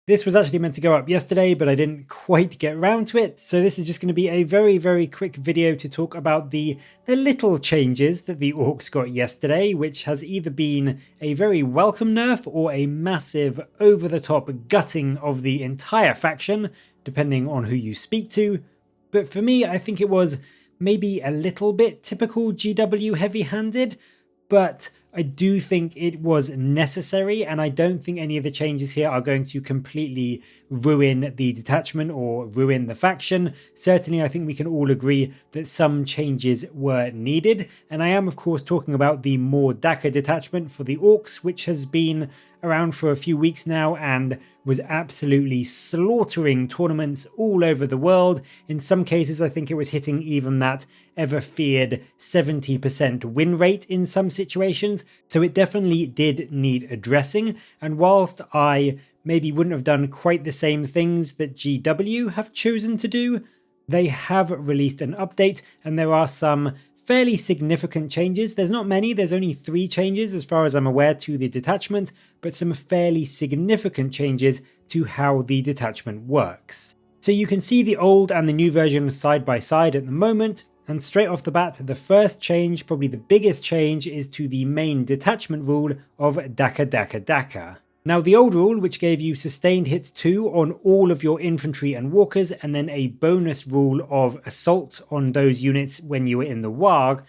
This was actually meant to go up yesterday, but I didn't quite get around to it. So this is just going to be a very quick video to talk about the little changes that the Orks got yesterday, which has either been a very welcome nerf or a massive over-the-top gutting of the entire faction, depending on who you speak to. But for me, I think it was maybe a little bit typical GW heavy-handed, but I do think it was necessary, and I don't think any of the changes here are going to completely ruin the detachment or ruin the faction. Certainly, I think we can all agree that some changes were needed, and I am of course talking about the More Dakka detachment for the Orks, which has been around for a few weeks now and was absolutely slaughtering tournaments all over the world. In some cases, I think it was hitting even that ever feared 70% win rate in some situations. So it definitely did need addressing. And whilst I maybe wouldn't have done quite the same things that GW have chosen to do, they have released an update and there are some fairly significant changes. There's not many, there's only 3 changes as far as I'm aware to the detachment, but some fairly significant changes to how the detachment works. So you can see the old and the new version side by side at the moment, and straight off the bat, the first change, probably the biggest change, is to the main detachment rule of Dakka. Now the old rule, which gave you sustained hits 2 on all of your infantry and walkers, and then a bonus rule of assault on those units when you were in the Warg,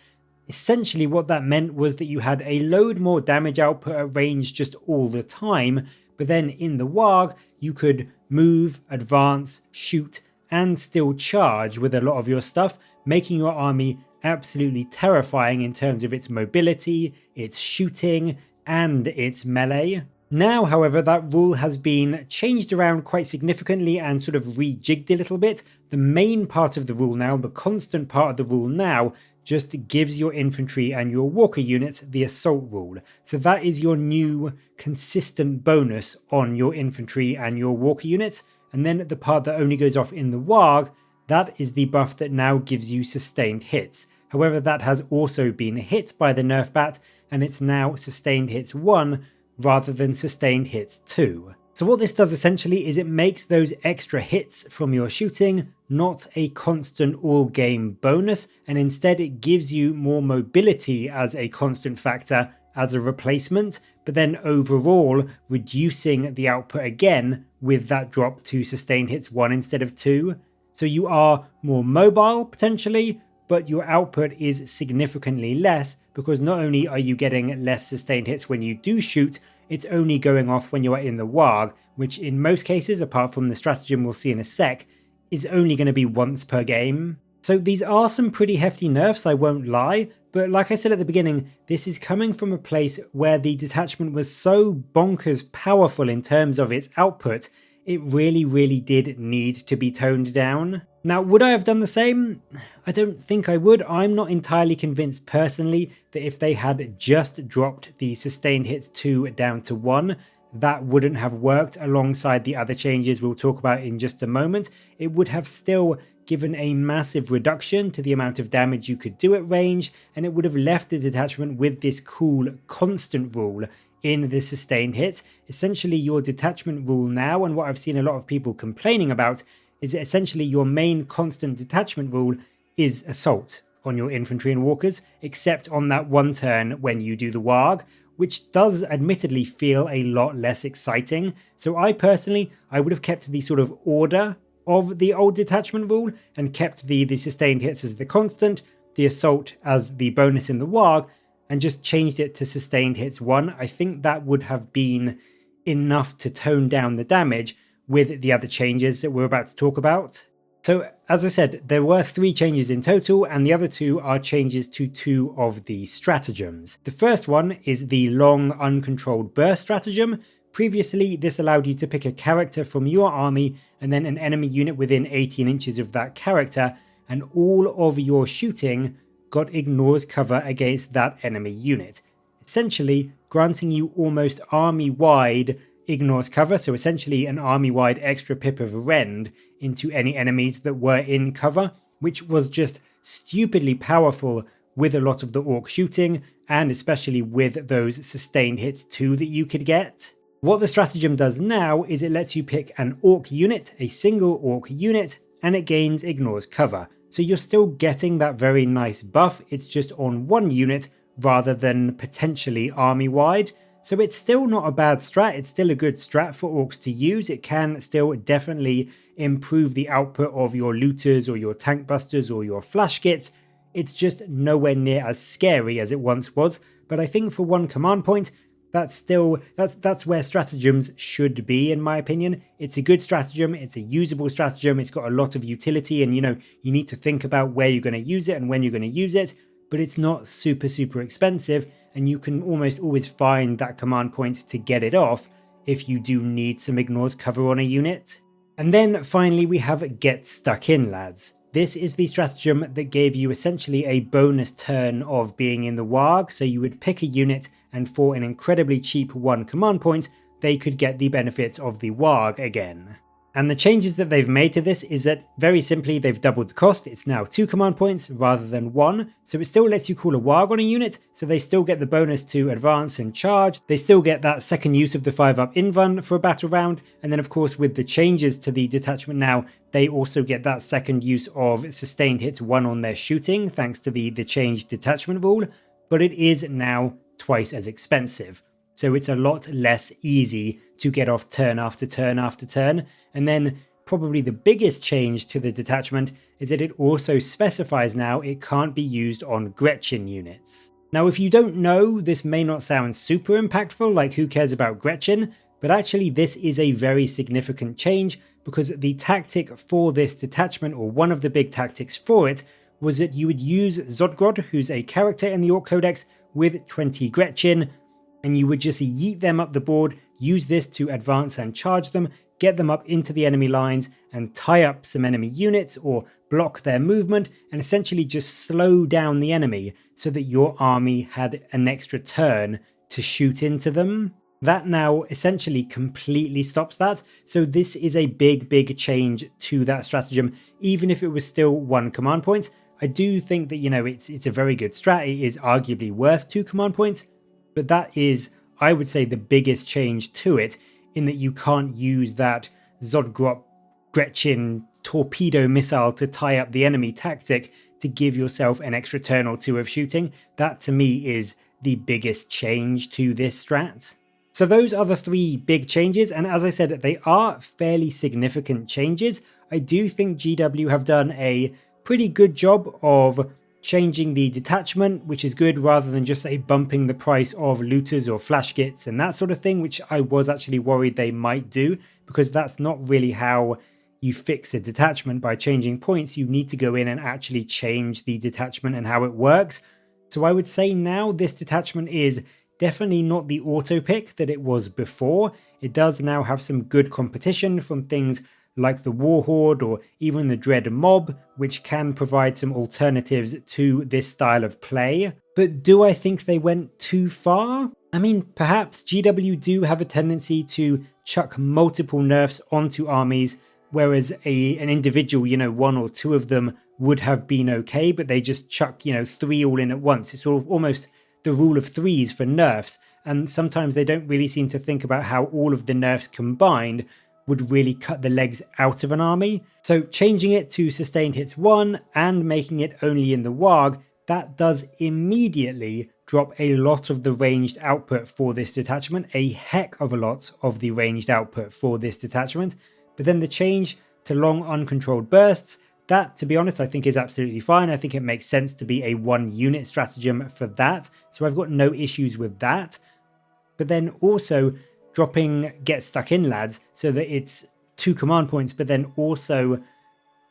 essentially what that meant was that you had a load more damage output at range just all the time, but then in the Warg you could move, advance, shoot, and still charge with a lot of your stuff, making your army absolutely terrifying in terms of its mobility, its shooting, and its melee. Now, however, that rule has been changed around quite significantly and sort of rejigged a little bit. The main part of the rule now, the constant part of the rule now, just gives your infantry and your walker units the assault rule. So that is your new consistent bonus on your infantry and your walker units. And then the part that only goes off in the Warg, that is the buff that now gives you sustained hits. However, that has also been hit by the nerf bat, and it's now sustained hits 1, rather than sustained hits 2. So what this does essentially is it makes those extra hits from your shooting not a constant all-game bonus, and instead it gives you more mobility as a constant factor as a replacement, but then overall reducing the output again with that drop to sustained hits 1 instead of 2. So you are more mobile potentially, but your output is significantly less, because not only are you getting less sustained hits when you do shoot, it's only going off when you are in the Warg, which in most cases, apart from the stratagem we'll see in a sec, is only going to be once per game. So these are some pretty hefty nerfs, I won't lie, but like I said at the beginning, this is coming from a place where the detachment was so bonkers powerful in terms of its output, it really did need to be toned down. Now, would I have done the same? I don't think I would. I'm not entirely convinced personally that if they had just dropped the sustained hits 2 down to 1, that wouldn't have worked alongside the other changes we'll talk about in just a moment. It would have still given a massive reduction to the amount of damage you could do at range, and it would have left the detachment with this cool constant rule in the sustained hits. Essentially your detachment rule now, and what I've seen a lot of people complaining about, is that essentially your main constant detachment rule is assault on your infantry and walkers, except on that one turn when you do the Warg, which does admittedly feel a lot less exciting. So I personally, I would have kept the sort of order of the old detachment rule and kept the sustained hits as the constant, the assault as the bonus in the Warg, and just changed it to sustained hits 1. I think that would have been enough to tone down the damage with the other changes that we're about to talk about. So as I said, there were 3 changes in total, and the other 2 are changes to 2 of the stratagems. The first one is the long uncontrolled burst stratagem. Previously, this allowed you to pick a character from your army and then an enemy unit within 18 inches of that character, and all of your shooting got ignores cover against that enemy unit, essentially granting you almost army-wide ignores cover, so essentially an army-wide extra pip of rend into any enemies that were in cover, which was just stupidly powerful with a lot of the Orc shooting, and especially with those sustained hits too that you could get. What the stratagem does now is it lets you pick an Orc unit, a single Orc unit, and it gains ignores cover. So you're still getting that very nice buff, it's just on one unit rather than potentially army-wide. So it's still not a bad strat, it's still a good strat for Orcs to use. It can still definitely improve the output of your looters or your tank busters or your flash kits. It's just nowhere near as scary as it once was. But I think for one command point, that's where stratagems should be, in my opinion. It's a good stratagem, it's a usable stratagem, it's got a lot of utility, and you need to think about where you're going to use it and when you're going to use it, but it's not super expensive, and you can almost always find that command point to get it off if you do need some ignores cover on a unit. And then finally we have Get Stuck In, lads. This is the stratagem that gave you essentially a bonus turn of being in the Warg, so you would pick a unit and for an incredibly cheap one command point, they could get the benefits of the Warg again. And the changes that they've made to this is that, very simply, they've doubled the cost. It's now 2 command points rather than 1, so it still lets you call a Warg on a unit, so they still get the bonus to advance and charge, they still get that second use of the 5-up invuln for a battle round, and then of course with the changes to the detachment now, they also get that second use of sustained hits 1 on their shooting, thanks to the changed detachment rule, but it is now twice as expensive. So it's a lot less easy to get off turn after turn after turn. And then probably the biggest change to the detachment is that it also specifies now it can't be used on Gretchen units. Now, if you don't know, this may not sound super impactful, like who cares about Gretchen, but actually this is a very significant change because the tactic for this detachment, or one of the big tactics for it, was that you would use Zodgrod, who's a character in the Orc Codex, with 20 Gretchen, and you would just yeet them up the board, use this to advance and charge them, get them up into the enemy lines and tie up some enemy units or block their movement, and essentially just slow down the enemy so that your army had an extra turn to shoot into them. That now essentially completely stops that, so this is a big change to that stratagem, even if it was still 1 command point. I do think that, it's a very good strat, it is arguably worth 2 command points, but that is, I would say, the biggest change to it, in that you can't use that Zodgrot Gretchen torpedo missile to tie up the enemy tactic to give yourself an extra turn or 2 of shooting. That to me is the biggest change to this strat. So those are the 3 big changes, and as I said, they are fairly significant changes. I do think GW have done a pretty good job of changing the detachment, which is good, rather than just bumping the price of looters or flash kits and that sort of thing, which I was actually worried they might do, because that's not really how you fix a detachment. By changing points, you need to go in and actually change the detachment and how it works. So I would say now this detachment is definitely not the auto pick that it was before. It does now have some good competition from things like the Warhorde or even the Dread Mob, which can provide some alternatives to this style of play. But do I think they went too far? I mean, perhaps GW do have a tendency to chuck multiple nerfs onto armies, whereas an individual, 1 or 2 of them would have been okay, but they just chuck, 3 all in at once. It's sort of almost the rule of 3s for nerfs, and sometimes they don't really seem to think about how all of the nerfs combined would really cut the legs out of an army. So changing it to sustained hits 1 and making it only in the Warg, that does immediately drop a lot of the ranged output for this detachment, a heck of a lot of the ranged output for this detachment. But then the change to long uncontrolled bursts, that, to be honest, I think is absolutely fine. I think it makes sense to be a 1 unit stratagem for that, so I've got no issues with that. But then also dropping Get Stuck In, lads, so that it's 2 command points, but then also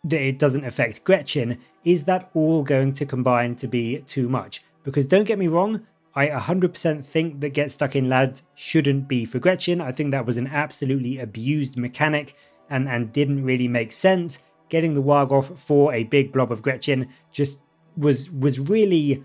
that it doesn't affect Gretchen, is that all going to combine to be too much? Because don't get me wrong, I 100% think that Get Stuck In, lads shouldn't be for Gretchen. I think that was an absolutely abused mechanic and didn't really make sense. Getting the Warg off for a big blob of Gretchen just was really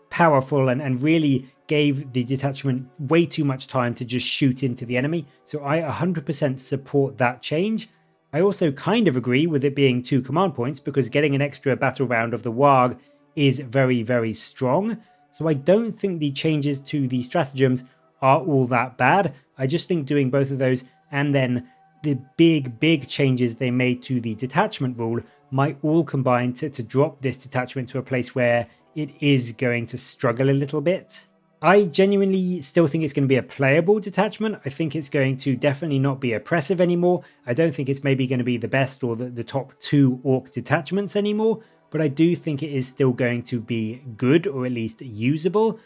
powerful and really gave the detachment way too much time to just shoot into the enemy. So I 100% support that change. I also kind of agree with it being 2 command points, because getting an extra battle round of the Warg is very strong. So I don't think the changes to the stratagems are all that bad. I just think doing both of those and then the big changes they made to the detachment rule might all combine to drop this detachment to a place where it is going to struggle a little bit. I genuinely still think it's going to be a playable detachment. I think it's going to definitely not be oppressive anymore. I don't think it's maybe going to be the best or the top 2 orc detachments anymore, but I do think it is still going to be good, or at least usable.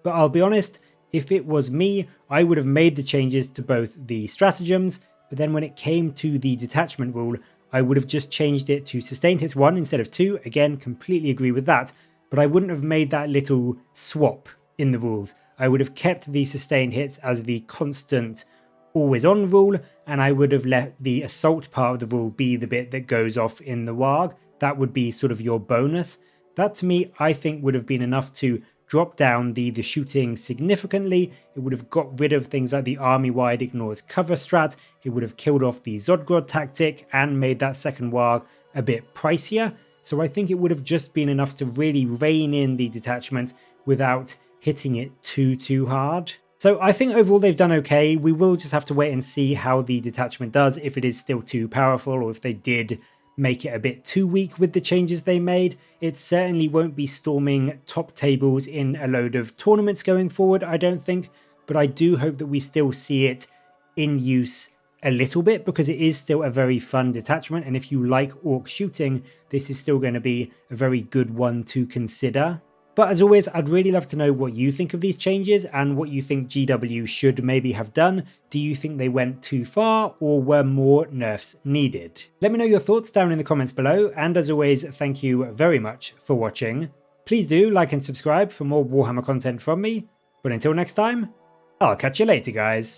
But I'll be honest, if it was me, I would have made the changes to both the stratagems, but then when it came to the detachment rule, I would have just changed it to sustained hits 1 instead of 2. Again, completely agree with that, but I wouldn't have made that little swap in the rules. I would have kept the sustained hits as the constant always on rule, and I would have let the assault part of the rule be the bit that goes off in the warg. That would be sort of your bonus. That to me, I think would have been enough to drop down the shooting significantly. It would have got rid of things like the army-wide ignores cover strat. It would have killed off the Zodgrod tactic and made that second warg a bit pricier. So I think it would have just been enough to really rein in the detachment without hitting it too hard. So I think overall they've done okay. We will just have to wait and see how the detachment does, if it is still too powerful or if they did make it a bit too weak with the changes they made. It certainly won't be storming top tables in a load of tournaments going forward, I don't think, but I do hope that we still see it in use a little bit, because it is still a very fun detachment, and if you like orc shooting, this is still going to be a very good one to consider. But as always, I'd really love to know what you think of these changes and what you think GW should maybe have done. Do you think they went too far, or were more nerfs needed? Let me know your thoughts down in the comments below, and as always, thank you very much for watching. Please do like and subscribe for more Warhammer content from me, but until next time, I'll catch you later, guys.